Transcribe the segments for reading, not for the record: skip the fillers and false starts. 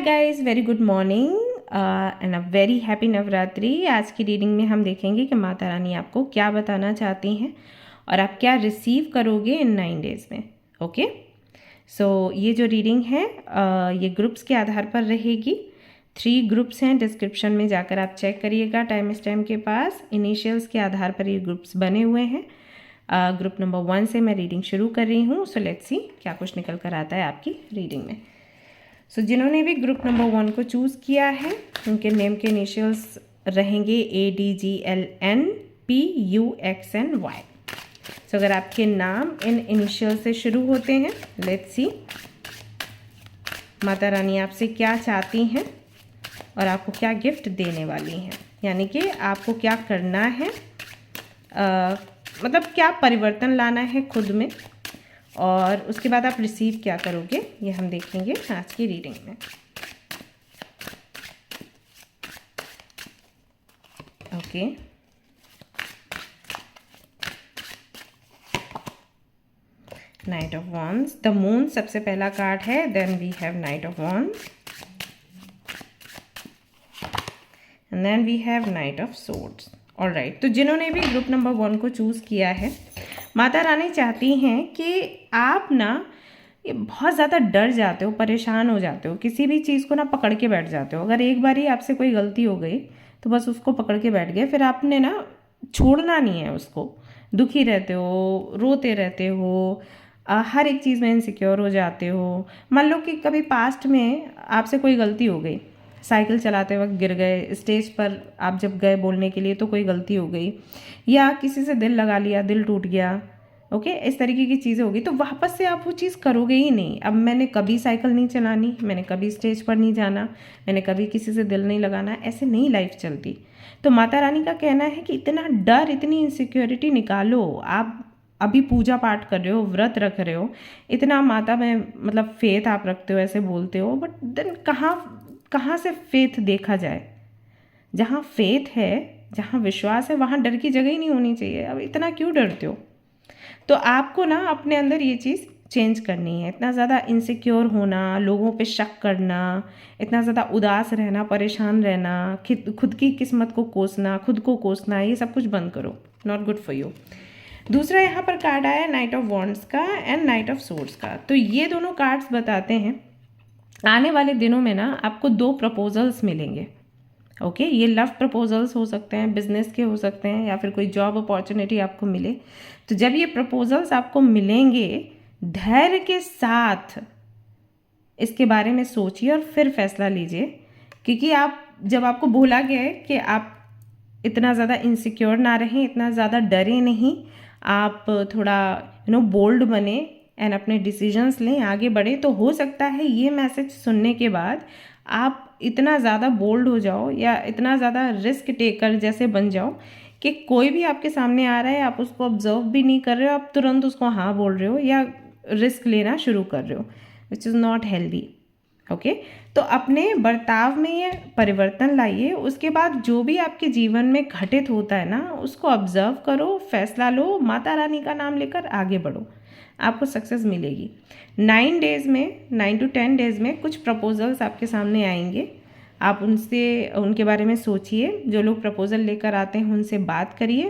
Guys, very good morning and a very happy Navratri. आज की reading में हम देखेंगे कि माता रानी आपको क्या बताना चाहती हैं और आप क्या रिसीव करोगे इन 9 डेज़ में। ओके, सो ये जो रीडिंग है ये ग्रुप्स के आधार पर रहेगी। 3 ग्रुप्स हैं, डिस्क्रिप्शन में जाकर आप चेक करिएगा। टाइम स्टैम्प के पास इनिशियल्स के आधार पर ये ग्रुप्स बने हुए हैं। ग्रुप नंबर 1 से मैं रीडिंग शुरू कर रही हूँ। सो लेट्स सी क्या कुछ निकल कर आता है आपकी रीडिंग में। सो जिन्होंने भी ग्रुप नंबर 1 को चूज़ किया है उनके नेम के इनिशियल्स रहेंगे ADGLNPUXNY। सो अगर आपके नाम इन इनिशियल से शुरू होते हैं, लेट्स सी माता रानी आपसे क्या चाहती हैं और आपको क्या गिफ्ट देने वाली हैं, यानी कि आपको क्या करना है, मतलब क्या परिवर्तन लाना है खुद में और उसके बाद आप रिसीव क्या करोगे, ये हम देखेंगे आज की रीडिंग में। Okay, knight of wands, the moon सबसे पहला कार्ड है। Then we have knight of wands and then we have knight of swords. Alright, तो जिन्होंने भी ग्रुप नंबर 1 को चूज़ किया है, माता रानी चाहती हैं कि आप ना ये बहुत ज़्यादा डर जाते हो, परेशान हो जाते हो, किसी भी चीज़ को ना पकड़ के बैठ जाते हो। अगर एक बार ही आपसे कोई गलती हो गई तो बस उसको पकड़ के बैठ गए, फिर आपने ना छोड़ना नहीं है उसको। दुखी रहते हो, रोते रहते हो, हर एक चीज़ में इनसिक्योर हो जाते हो। मान लो कि कभी पास्ट में आपसे कोई गलती हो गई, साइकिल चलाते वक्त गिर गए, स्टेज पर आप जब गए बोलने के लिए तो कोई गलती हो गई, या किसी से दिल लगा लिया, दिल टूट गया। ओके, इस तरीके की चीज़ें होगी तो वापस से आप वो चीज़ करोगे ही नहीं। अब मैंने कभी साइकिल नहीं चलानी, मैंने कभी स्टेज पर नहीं जाना, मैंने कभी किसी से दिल नहीं लगाना, ऐसे नहीं लाइफ चलती। तो माता रानी का कहना है कि इतना डर, इतनी इनसिक्योरिटी निकालो। आप अभी पूजा पाठ कर रहे हो, व्रत रख रहे हो, इतना माता में मतलब फेथ आप रखते हो, ऐसे बोलते हो, बट देन कहाँ से फेथ देखा जाए। जहाँ फेथ है, जहाँ विश्वास है, वहाँ डर की जगह ही नहीं होनी चाहिए। अब इतना क्यों डरते हो? तो आपको ना अपने अंदर ये चीज़ चेंज करनी है। इतना ज़्यादा इनसिक्योर होना, लोगों पे शक करना, इतना ज़्यादा उदास रहना, परेशान रहना, खुद की किस्मत को कोसना, खुद को कोसना, ये सब कुछ बंद करो। Not good for you. दूसरा यहाँ पर कार्ड आया नाइट ऑफ वॉन्ड्स का एंड नाइट ऑफ सोर्ड्स का। तो ये दोनों कार्ड्स बताते हैं आने वाले दिनों में ना आपको 2 प्रपोजल्स मिलेंगे। ओके, ये लव प्रपोजल्स हो सकते हैं, बिजनेस के हो सकते हैं, या फिर कोई जॉब अपॉर्चुनिटी आपको मिले। तो जब ये प्रपोजल्स आपको मिलेंगे, धैर्य के साथ इसके बारे में सोचिए और फिर फैसला लीजिए, क्योंकि जब आपको बोला गया है कि आप इतना ज़्यादा इनसिक्योर ना रहें, इतना ज़्यादा डरे नहीं, आप थोड़ा बोल्ड बने एंड अपने डिसीजंस लें, आगे बढ़े, तो हो सकता है ये मैसेज सुनने के बाद आप इतना ज़्यादा बोल्ड हो जाओ या इतना ज़्यादा रिस्क टेकर जैसे बन जाओ कि कोई भी आपके सामने आ रहा है, आप उसको ऑब्जर्व भी नहीं कर रहे हो, आप तुरंत उसको हाँ बोल रहे हो या रिस्क लेना शुरू कर रहे हो, which is not healthy. Okay, तो अपने बर्ताव में ये परिवर्तन लाइए। उसके बाद जो भी आपके जीवन में घटित होता है ना, उसको ऑब्जर्व करो, फैसला लो, माता रानी का नाम लेकर आगे बढ़ो, आपको सक्सेस मिलेगी। 9 डेज़ में, 9 to 10 डेज़ में कुछ प्रपोजल्स आपके सामने आएंगे। आप उनके बारे में सोचिए। जो लोग प्रपोजल लेकर आते हैं उनसे बात करिए,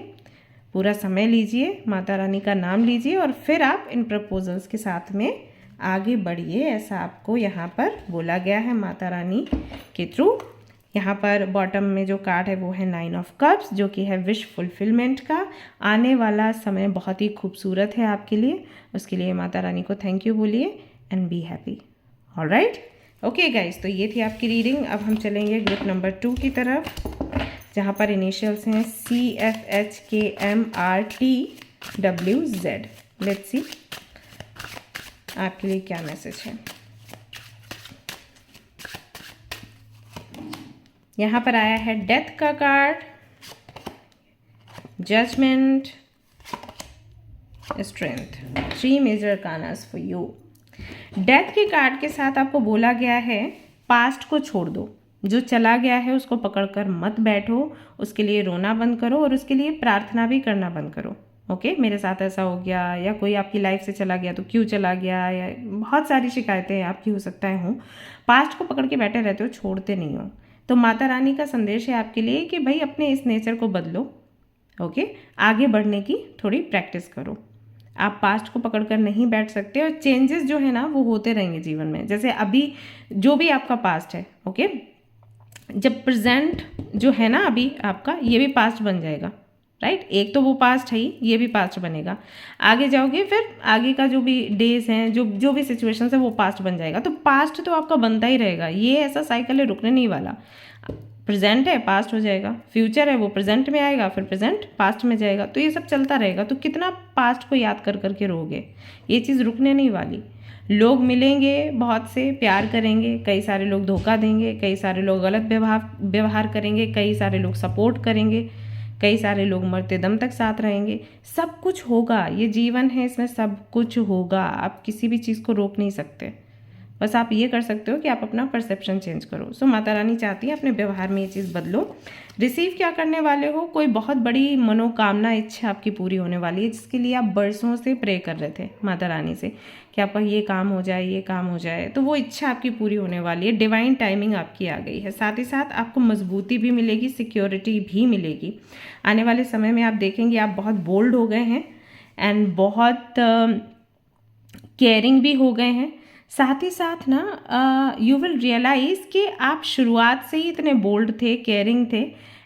पूरा समय लीजिए, माता रानी का नाम लीजिए और फिर आप इन प्रपोजल्स के साथ में आगे बढ़िए। ऐसा आपको यहाँ पर बोला गया है माता रानी के थ्रू। यहाँ पर बॉटम में जो कार्ड है वो है 9 ऑफ कप्स, जो कि है विश फुलफिलमेंट का। आने वाला समय बहुत ही खूबसूरत है आपके लिए, उसके लिए माता रानी को थैंक यू बोलिए and be happy. Alright, okay guys, तो ये थी आपकी रीडिंग। अब हम चलेंगे ग्रुप नंबर 2 की तरफ, जहाँ पर इनिशियल्स हैं CFHKMRTWZ। लेट्स सी आपके लिए क्या मैसेज है। यहाँ पर आया है डेथ का card, judgement, strength. 3 major arcanas for you. Death के कार्ड के साथ आपको बोला गया है पास्ट को छोड़ दो, जो चला गया है उसको पकड़कर मत बैठो, उसके लिए रोना बंद करो और उसके लिए प्रार्थना भी करना बंद करो। ओके मेरे साथ ऐसा हो गया, या कोई आपकी लाइफ से चला गया तो क्यों चला गया, या बहुत सारी शिकायतें आपकी हो सकता है हों। पास्ट को पकड़ के बैठे रहते हो, छोड़ते नहीं हो। तो माता रानी का संदेश है आपके लिए कि भाई अपने इस नेचर को बदलो। ओके आगे बढ़ने की थोड़ी प्रैक्टिस करो। आप पास्ट को पकड़कर नहीं बैठ सकते, और चेंजेस जो है ना वो होते रहेंगे जीवन में। जैसे अभी जो भी आपका पास्ट है, ओके, जब प्रेजेंट जो है ना अभी आपका, ये भी पास्ट बन जाएगा, राइट। एक तो वो पास्ट है ही, ये भी पास्ट बनेगा। आगे जाओगे फिर आगे का जो भी डेज हैं, जो भी सिचुएशन है वो पास्ट बन जाएगा। तो पास्ट तो आपका बनता ही रहेगा, ये ऐसा साइकिल है रुकने नहीं वाला। प्रेजेंट है पास्ट हो जाएगा, फ्यूचर है वो प्रेजेंट में आएगा, फिर प्रेजेंट पास्ट में जाएगा, तो ये सब चलता रहेगा। तो कितना पास्ट को याद कर करके रहोगे, ये चीज़ रुकने नहीं वाली। लोग मिलेंगे, बहुत से प्यार करेंगे, कई सारे लोग धोखा देंगे, कई सारे लोग गलत व्यवहार करेंगे, कई सारे लोग सपोर्ट करेंगे, कई सारे लोग मरते दम तक साथ रहेंगे। सब कुछ होगा, ये जीवन है, इसमें सब कुछ होगा। आप किसी भी चीज़ को रोक नहीं सकते, बस आप ये कर सकते हो कि आप अपना परसेप्शन चेंज करो। सो माता रानी चाहती है अपने व्यवहार में ये चीज़ बदलो। रिसीव क्या करने वाले हो, कोई बहुत बड़ी मनोकामना इच्छा आपकी पूरी होने वाली है, जिसके लिए आप बरसों से प्रे कर रहे थे माता रानी से कि आपका ये काम हो जाए, ये काम हो जाए। तो वो इच्छा आपकी पूरी होने वाली है, डिवाइन टाइमिंग आपकी आ गई है। साथ ही साथ आपको मजबूती भी मिलेगी, सिक्योरिटी भी मिलेगी। आने वाले समय में आप देखेंगे आप बहुत बोल्ड हो गए हैं एंड बहुत केयरिंग भी हो गए हैं। साथ ही साथ ना यू विल रियलाइज़ कि आप शुरुआत से ही इतने बोल्ड थे, केयरिंग थे,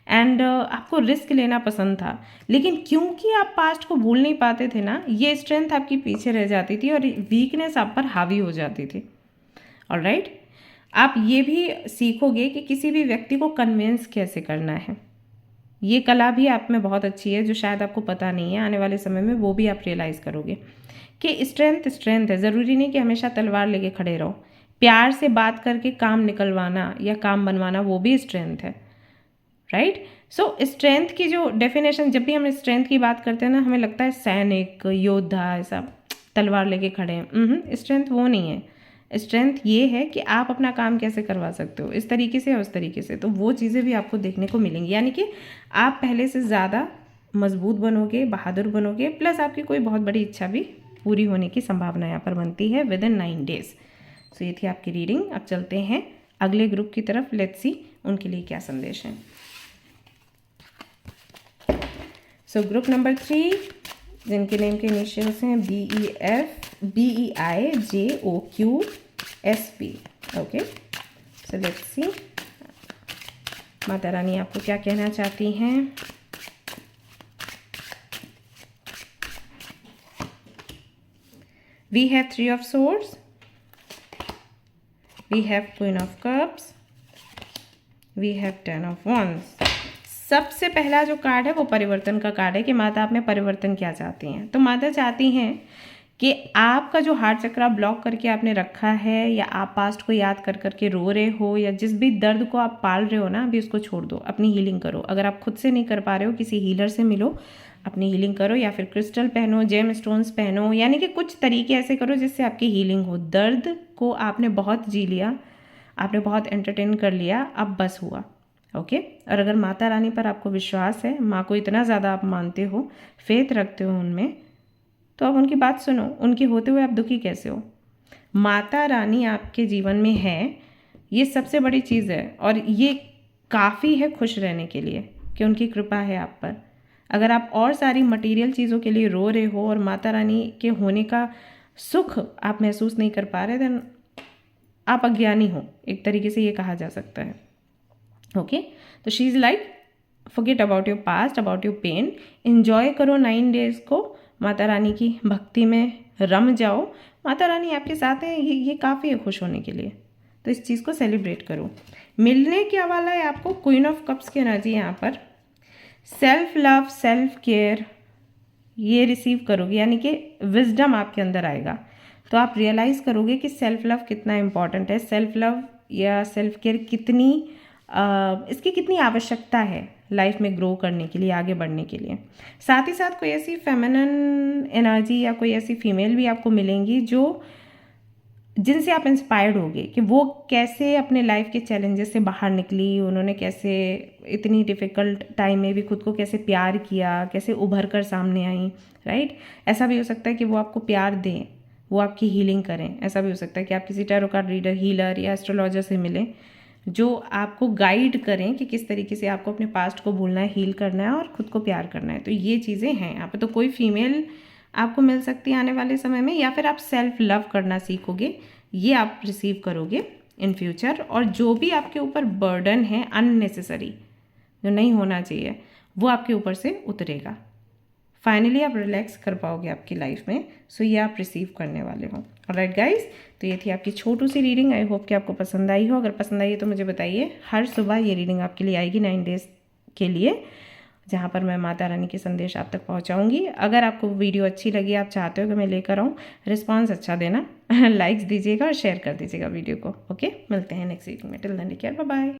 एंड आपको रिस्क लेना पसंद था। लेकिन क्योंकि आप पास्ट को भूल नहीं पाते थे ना, ये स्ट्रेंथ आपकी पीछे रह जाती थी और वीकनेस आप पर हावी हो जाती थी। ऑलराइट, आप ये भी सीखोगे कि किसी भी व्यक्ति को कन्विंस कैसे करना है। ये कला भी आप में बहुत अच्छी है, जो शायद आपको पता नहीं है। आने वाले समय में वो भी आप रियलाइज़ करोगे कि स्ट्रेंथ है। ज़रूरी नहीं कि हमेशा तलवार लेके खड़े रहो। प्यार से बात करके काम निकलवाना या काम बनवाना, वो भी स्ट्रेंथ है, राइट। सो स्ट्रेंथ की जो डेफिनेशन, जब भी हम स्ट्रेंथ की बात करते हैं ना, हमें लगता है सैनिक, योद्धा, ऐसा तलवार लेके खड़े हैं। स्ट्रेंथ वो नहीं है। स्ट्रेंथ ये है कि आप अपना काम कैसे करवा सकते हो, इस तरीके से या उस तरीके से। तो वो चीज़ें भी आपको देखने को मिलेंगी, यानी कि आप पहले से ज़्यादा मजबूत बनोगे, बहादुर बनोगे, प्लस आपकी कोई बहुत बड़ी इच्छा भी पूरी होने की संभावना यहाँ पर बनती है विदिन 9 डेज। सो ये थी आपकी रीडिंग। अब चलते हैं अगले ग्रुप की तरफ। लेट्स सी उनके लिए क्या संदेश है। सो ग्रुप नंबर 3, जिनके नेम के इनिशियल्स हैं BEF, BEI, JOQ, SP। Okay, so let's see Mata Rani आपको क्या कहना चाहती हैं। We have 3 of Swords, we have Queen of Cups, we have 10 of Wands। सबसे पहला जो कार्ड है वो परिवर्तन का कार्ड है कि माता आप में परिवर्तन क्या चाहती हैं। तो माता चाहती हैं कि आपका जो हार्ट चक्र ब्लॉक करके आपने रखा है, या आप पास्ट को याद कर करके रो रहे हो, या जिस भी दर्द को आप पाल रहे हो ना, अभी उसको छोड़ दो, अपनी हीलिंग करो। अगर आप खुद से नहीं कर पा रहे हो, किसी हीलर से मिलो, अपनी हीलिंग करो, या फिर क्रिस्टल पहनो, जेम स्टोन्स पहनो, यानी कि कुछ तरीके ऐसे करो जिससे आपकी हीलिंग हो। दर्द को आपने बहुत जी लिया, आपने बहुत एंटरटेन कर लिया, अब बस हुआ। ओके, और अगर माता रानी पर आपको विश्वास है, माँ को इतना ज़्यादा आप मानते हो, फेथ रखते हो उनमें, तो आप उनकी बात सुनो। उनके होते हुए आप दुखी कैसे हो? माता रानी आपके जीवन में है, ये सबसे बड़ी चीज़ है, और ये काफ़ी है खुश रहने के लिए कि उनकी कृपा है आप पर। अगर आप और सारी मटेरियल चीज़ों के लिए रो रहे हो और माता रानी के होने का सुख आप महसूस नहीं कर पा रहे, देन आप अज्ञानी हो, एक तरीके से ये कहा जा सकता है। ओके, तो she is like forget about your past, about your pain, enjoy करो 9 डेज़ को, माता रानी की भक्ति में रम जाओ। माता रानी आपके साथ है, ये काफ़ी है खुश होने के लिए, तो इस चीज़ को सेलिब्रेट करो। मिलने क्या वाला है आपको? क्वीन ऑफ कप्स की एनर्जी यहाँ पर। सेल्फ लव, सेल्फ केयर ये रिसीव करोगे, यानी कि विजडम आपके अंदर आएगा, तो आप रियलाइज़ करोगे कि सेल्फ लव कितना इम्पॉर्टेंट है, सेल्फ लव या सेल्फ केयर कितनी इसकी कितनी आवश्यकता है लाइफ में ग्रो करने के लिए, आगे बढ़ने के लिए। साथ ही साथ कोई ऐसी फेमिनिन एनर्जी या कोई ऐसी फीमेल भी आपको मिलेंगी जो जिनसे आप इंस्पायर्ड होगे कि वो कैसे अपने लाइफ के चैलेंजेस से बाहर निकली, उन्होंने कैसे इतनी डिफ़िकल्ट टाइम में भी खुद को कैसे प्यार किया, कैसे उभर कर सामने आई, राइट। ऐसा भी हो सकता है कि वो आपको प्यार दें, वो आपकी हीलिंग करें। ऐसा भी हो सकता है कि आप किसी टैरो कार्ड रीडर, हीलर या एस्ट्रोलॉजर से मिलें जो आपको गाइड करें कि किस तरीके से आपको अपने पास्ट को भूलना है, हील करना है और खुद को प्यार करना है। तो ये चीज़ें हैं यहाँ पे। तो कोई फीमेल आपको मिल सकती है आने वाले समय में, या फिर आप सेल्फ लव करना सीखोगे, ये आप रिसीव करोगे इन फ्यूचर। और जो भी आपके ऊपर बर्डन है अननेसेसरी, जो नहीं होना चाहिए, वो आपके ऊपर से उतरेगा। फाइनली आप रिलैक्स कर पाओगे आपकी लाइफ में। सो ये आप रिसीव करने वाले हो। ऑलराइट गाइस, तो ये थी आपकी छोटी सी रीडिंग। आई होप कि आपको पसंद आई हो। अगर पसंद आई है तो मुझे बताइए। हर सुबह ये रीडिंग आपके लिए आएगी 9 डेज़ के लिए, जहाँ पर मैं माता रानी के संदेश आप तक पहुँचाऊँगी। अगर आपको वीडियो अच्छी लगी, आप चाहते हो कि मैं लेकर आऊँ, रिस्पॉन्स अच्छा देना, लाइक्स दीजिएगा और शेयर कर दीजिएगा वीडियो को। ओके, मिलते हैं नेक्स्ट वीडियो में। Till then take care, bye bye.